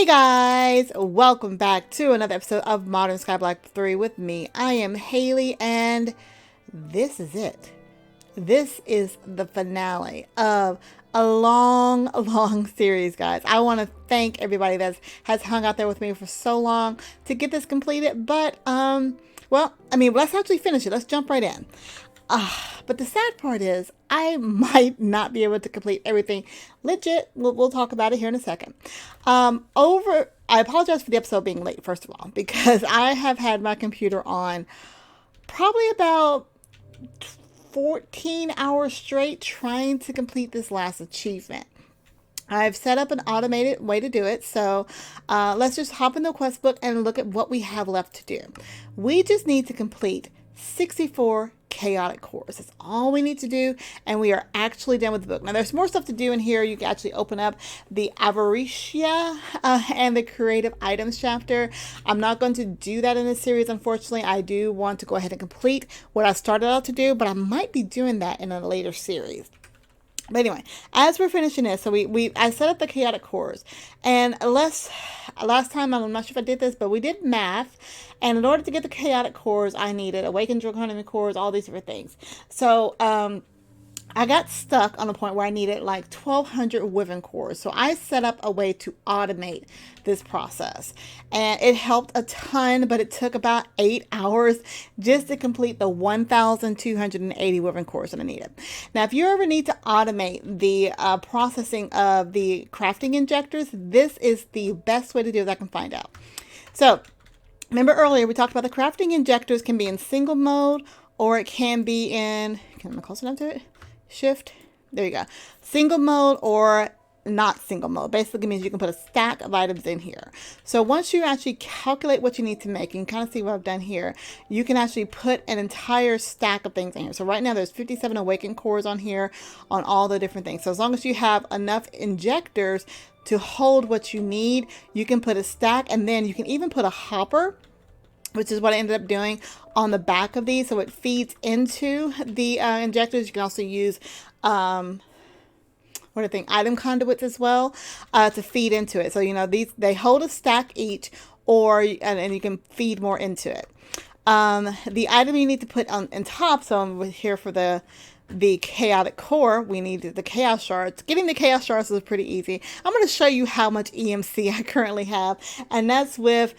Hey guys, welcome back to another episode of Modern Skyblock 3 with me. I am Haley and this is it. This is the finale of a long series, guys. I want to thank everybody that has hung out there with me for so long to get this completed, but let's actually finish it. Let's jump right in. But the sad part is I might not be able to complete everything. Legit, we'll talk about it here in a second. I apologize for the episode being late, first of all, because I have had my computer on probably about 14 hours straight trying to complete this last achievement. I've set up an automated way to do it. So let's just hop in the quest book and look at what we have left to do. We just need to complete 64 chaotic cores. That's all we need to do, and we are actually done with the book. Now there's more stuff to do in here. You can actually open up the Avaricia and the creative items chapter. I'm not going to do that in this series, unfortunately. I do want to go ahead and complete what I started out to do, but I might be doing that in a later series. But anyway, as we're finishing this, so I set up the chaotic cores, and last time, I'm not sure if I did this, but we did math, and in order to get the chaotic cores, I needed awakened draconic cores, all these different things. So I got stuck on the point where I needed like 1,200 Wyvern cores. So I set up a way to automate this process. And it helped a ton, but it took about 8 hours just to complete the 1,280 Wyvern cores that I needed. Now, if you ever need to automate the processing of the crafting injectors, this is the best way to do it that I can find out. So remember earlier we talked about the crafting injectors can be in single mode, or it can be in, am I close enough to it? Shift, there you go. Single mode or not single mode basically means you can put a stack of items in here. So once you actually calculate what you need to make, you can kind of see what I've done here. You can actually put an entire stack of things in here. So right now there's 57 awakened cores on here on all the different things. So as long as you have enough injectors to hold what you need, you can put a stack, and then you can even put a hopper, which is what I ended up doing on the back of these. So it feeds into the injectors. You can also use, item conduits as well to feed into it. So, they hold a stack each, and you can feed more into it. The item you need to put on top, so I'm here for the chaotic core, we need the chaos shards. Getting the chaos shards is pretty easy. I'm going to show you how much EMC I currently have, and that's with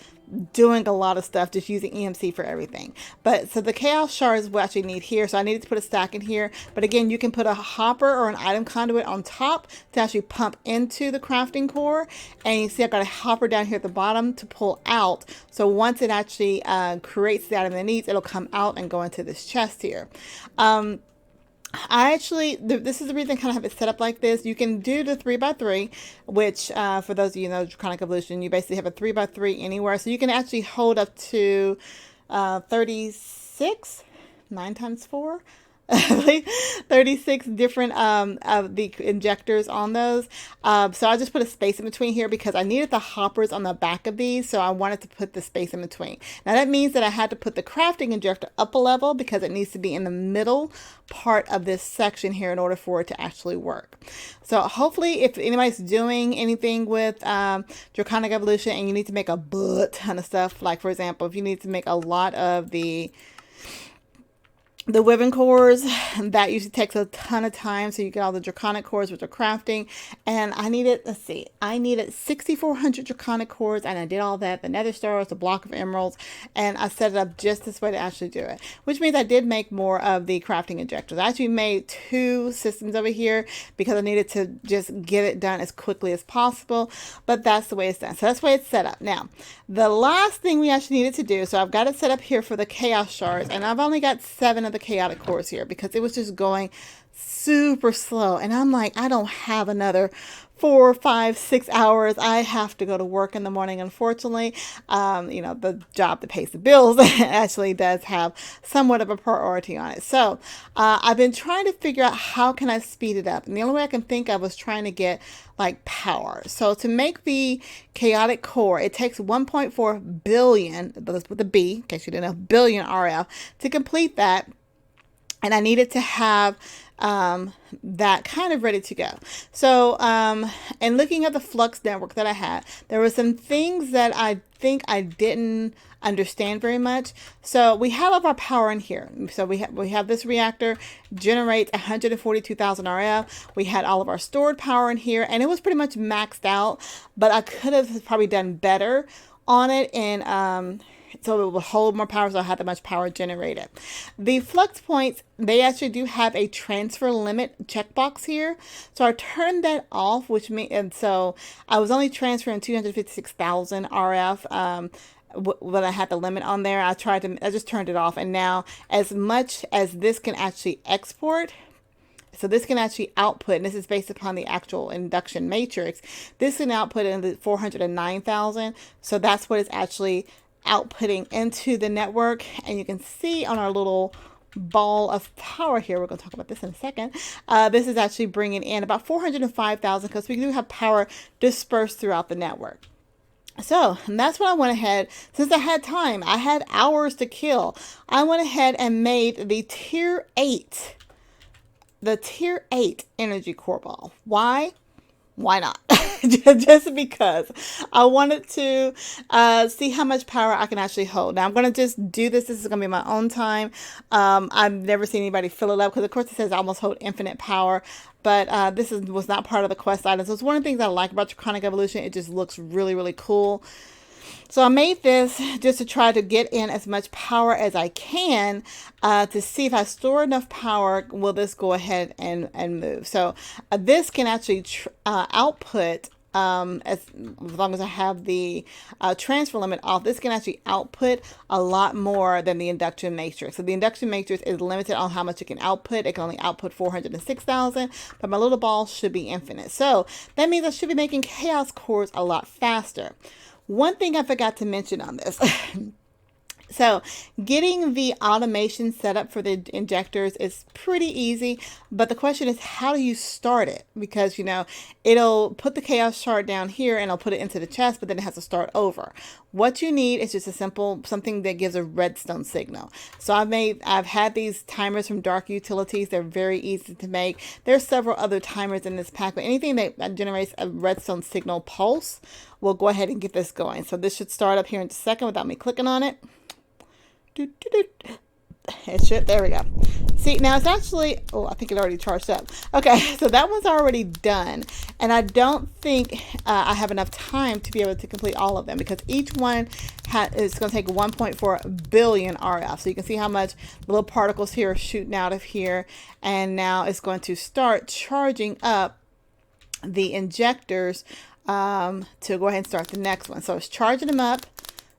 doing a lot of stuff, just using EMC for everything. But so the chaos shards we actually need here, so I needed to put a stack in here. But again, you can put a hopper or an item conduit on top to actually pump into the crafting core, and you see I've got a hopper down here at the bottom to pull out. So once it actually creates the item it needs, it'll come out and go into this chest here. This is the reason I kind of have it set up like this. You can do the 3x3, which for those of you who know Draconic Evolution, you basically have a 3x3 anywhere. So you can actually hold up to 36, 9 times 4. 36 different of the injectors on those. So I just put a space in between here because I needed the hoppers on the back of these, so I wanted to put the space in between. Now that means that I had to put the crafting injector up a level because it needs to be in the middle part of this section here in order for it to actually work. So hopefully if anybody's doing anything with Draconic Evolution and you need to make a ton of stuff, like for example, if you need to make a lot of the Wyvern cores, that usually takes a ton of time, so you get all the draconic cores which are crafting, and I needed 6,400 draconic cores, and I did all that, the nether stars, the block of emeralds, and I set it up just this way to actually do it, which means I did make more of the crafting injectors. I actually made 2 systems over here because I needed to just get it done as quickly as possible, but that's the way it's done. So that's the way it's set up. Now, the last thing we actually needed to do, so I've got it set up here for the chaos shards, and I've only got 7 of the chaotic cores here because it was just going super slow, and I'm like, I don't have another 4, 5, 6 hours. I have to go to work in the morning, unfortunately. The job that pays the bills actually does have somewhat of a priority on it. So I've been trying to figure out how can I speed it up, and the only way I can think of was trying to get like power. So to make the chaotic core, it takes 1.4 billion, with a B in case you didn't know, billion RF to complete that. And I needed to have that kind of ready to go. So, and looking at the Flux network that I had, there were some things that I think I didn't understand very much. So we have all of our power in here. So we have this reactor generates 142,000 RF. We had all of our stored power in here, and it was pretty much maxed out, but I could have probably done better on it, and so it will hold more power, so I have that much power generated. The flux points, they actually do have a transfer limit checkbox here. So I turned that off, which means, and so I was only transferring 256,000 RF. When I had the limit on there, I just turned it off. And now, as much as this can actually export, so this can actually output, and this is based upon the actual induction matrix, this can output in the 409,000. So that's what it's actually outputting into the network. And you can see on our little ball of power here, we're going to talk about this in a second, this is actually bringing in about 405,000 because we do have power dispersed throughout the network. So that's what I went ahead, since I had time, I had hours to kill, I went ahead and made the tier 8 energy core ball. Why not? Just because I wanted to see how much power I can actually hold. Now I'm going to just do this. This is going to be my own time. I've never seen anybody fill it up because of course it says I almost hold infinite power, but this was not part of the quest items. So it's one of the things I like about Draconic Evolution. It just looks really, really cool. So I made this just to try to get in as much power as I can to see if I store enough power, will this go ahead and move. So this can actually output, as long as I have the transfer limit off, this can actually output a lot more than the induction matrix. So the induction matrix is limited on how much it can output. It can only output 406,000, but my little ball should be infinite. So that means I should be making chaos cores a lot faster. One thing I forgot to mention on this. So getting the automation set up for the injectors is pretty easy, but the question is, how do you start it? Because, you know, it'll put the chaos shard down here and it'll put it into the chest, but then it has to start over. What you need is just a simple, something that gives a redstone signal. So I've had these timers from Dark Utilities. They're very easy to make. There's several other timers in this pack, but anything that generates a redstone signal pulse, we'll go ahead and get this going. So this should start up here in a second without me clicking on it. It should, there we go. See, now it's actually, oh, I think it already charged up. Okay, so that one's already done. And I don't think I have enough time to be able to complete all of them because each one is going to take 1.4 billion RF. So you can see how much little particles here are shooting out of here. And now it's going to start charging up the injectors to go ahead and start the next one. So it's charging them up.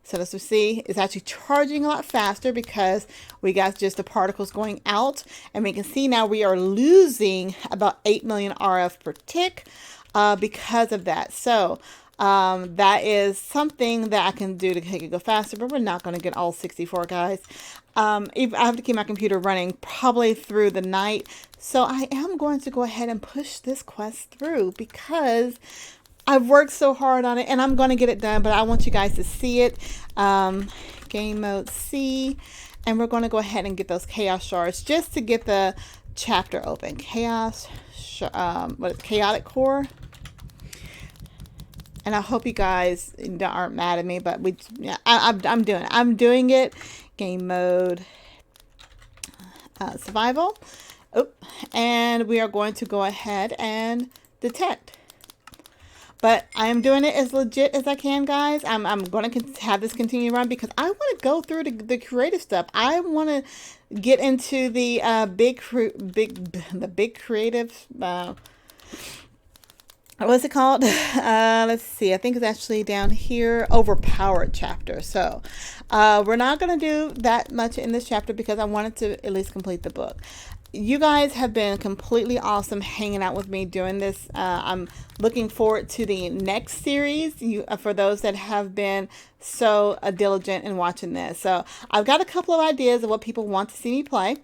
So as we see, it's actually charging a lot faster because we got just the particles going out. And we can see now we are losing about 8 million RF per tick because of that. So that is something that I can do to make it go faster, but we're not going to get all 64 guys. I have to keep my computer running probably through the night. So I am going to go ahead and push this quest through because I've worked so hard on it and I'm going to get it done, but I want you guys to see it. Game mode C, and we're going to go ahead and get those chaos shards just to get the chapter open. Chaotic core. And I hope you guys aren't mad at me, but I'm doing it. Game mode survival. Oh, and we are going to go ahead and detect. But I am doing it as legit as I can, guys. I'm going to have this continue to run because I want to go through the creative stuff. I want to get into the big creative. What's it called? Let's see. I think it's actually down here, overpowered chapter. So we're not going to do that much in this chapter because I wanted to at least complete the book. You guys have been completely awesome hanging out with me doing this. I'm looking forward to the next series for those that have been so diligent in watching this. So I've got a couple of ideas of what people want to see me play.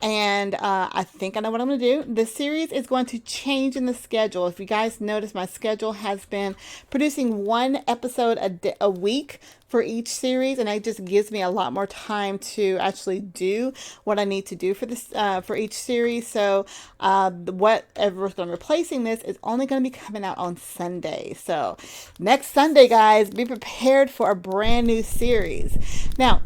And I think I know what I'm going to do. This series is going to change in the schedule. If you guys notice, my schedule has been producing one episode a week for each series, and it just gives me a lot more time to actually do what I need to do for this for each series. So whatever's going to be replacing this is only going to be coming out on Sunday. So next Sunday, guys, be prepared for a brand new series. Now,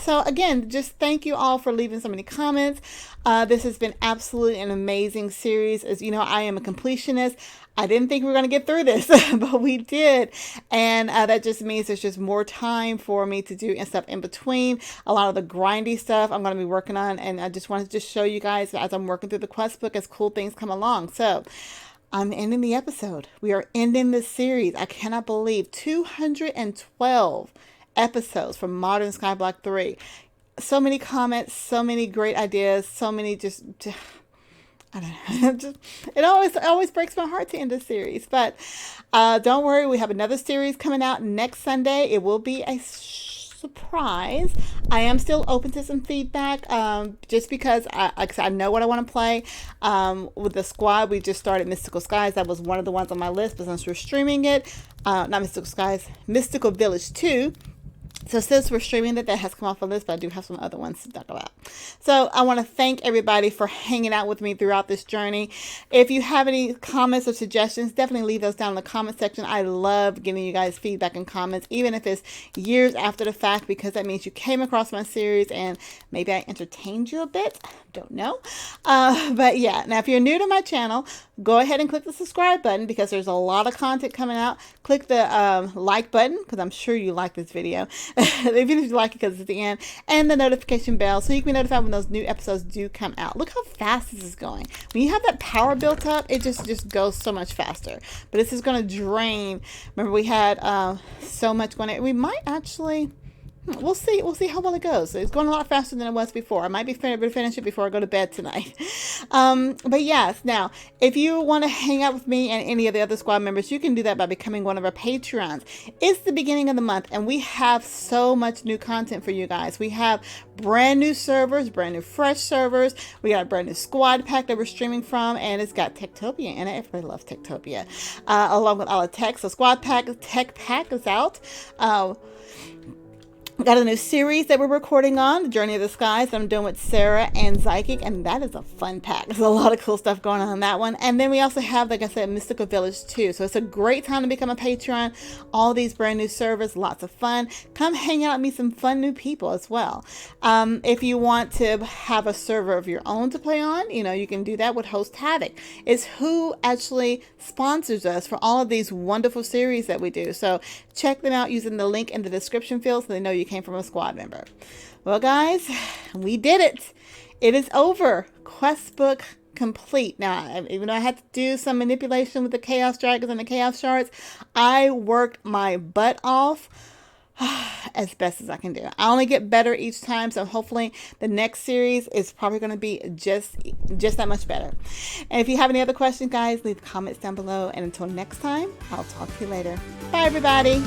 so again, just thank you all for leaving so many comments. This has been absolutely an amazing series. As you know, I am a completionist. I didn't think we were going to get through this, but we did. And that just means there's just more time for me to do and stuff in between. A lot of the grindy stuff I'm going to be working on. And I just wanted to just show you guys as I'm working through the quest book as cool things come along. So I'm ending the episode. We are ending this series. I cannot believe 212 episodes from Modern Skyblock 3. So many comments, so many great ideas, so many just I don't know. It always breaks my heart to end this series. But don't worry, we have another series coming out next Sunday. It will be a surprise. I am still open to some feedback, just because I know what I want to play. With the squad, we just started Mystical Skies. That was one of the ones on my list, but since we're streaming it, not Mystical Skies, Mystical Village 2. So since we're streaming that has come off the list, but I do have some other ones to talk about. So I want to thank everybody for hanging out with me throughout this journey. If you have any comments or suggestions, definitely leave those down in the comment section. I love getting you guys feedback and comments, even if it's years after the fact, because that means you came across my series and maybe I entertained you a bit. Don't know. But yeah, now if you're new to my channel, go ahead and click the subscribe button because there's a lot of content coming out. Click the like button because I'm sure you like this video. Even if you like it because it's at the end, and the notification bell so you can be notified when those new episodes do come out. Look how fast this is going. When you have that power built up, it just goes so much faster. But this is going to drain. Remember, we had so much going on. We might actually... We'll see how well it goes. It's going a lot faster than it was before. I might be able to finish it before I go to bed tonight. But yes, now, if you want to hang out with me and any of the other squad members, you can do that by becoming one of our Patrons. It's the beginning of the month, and we have so much new content for you guys. We have brand new servers, brand new fresh servers. We got a brand new squad pack that we're streaming from, and it's got Techtopia in it. Everybody loves Techtopia. Along with all the tech. So squad pack, tech pack is out. Got a new series that we're recording on, The Journey of the Skies, that I'm doing with Sarah and Psychic, and that is a fun pack. There's a lot of cool stuff going on that one. And then we also have, like I said, Mystical Village 2. So it's a great time to become a Patreon. All these brand new servers, lots of fun. Come hang out and meet some fun new people as well. If you want to have a server of your own to play on, you can do that with Host Havoc. It's who actually sponsors us for all of these wonderful series that we do. So check them out using the link in the description field so they know you came from a squad member. Well, guys, we did it. It is over. Quest book complete. Now, even though I had to do some manipulation with the Chaos Dragons and the Chaos Shards, I worked my butt off as best as I can do. I only get better each time, so hopefully the next series is probably going to be just that much better. And if you have any other questions, guys, leave comments down below. And until next time, I'll talk to you later. Bye, everybody.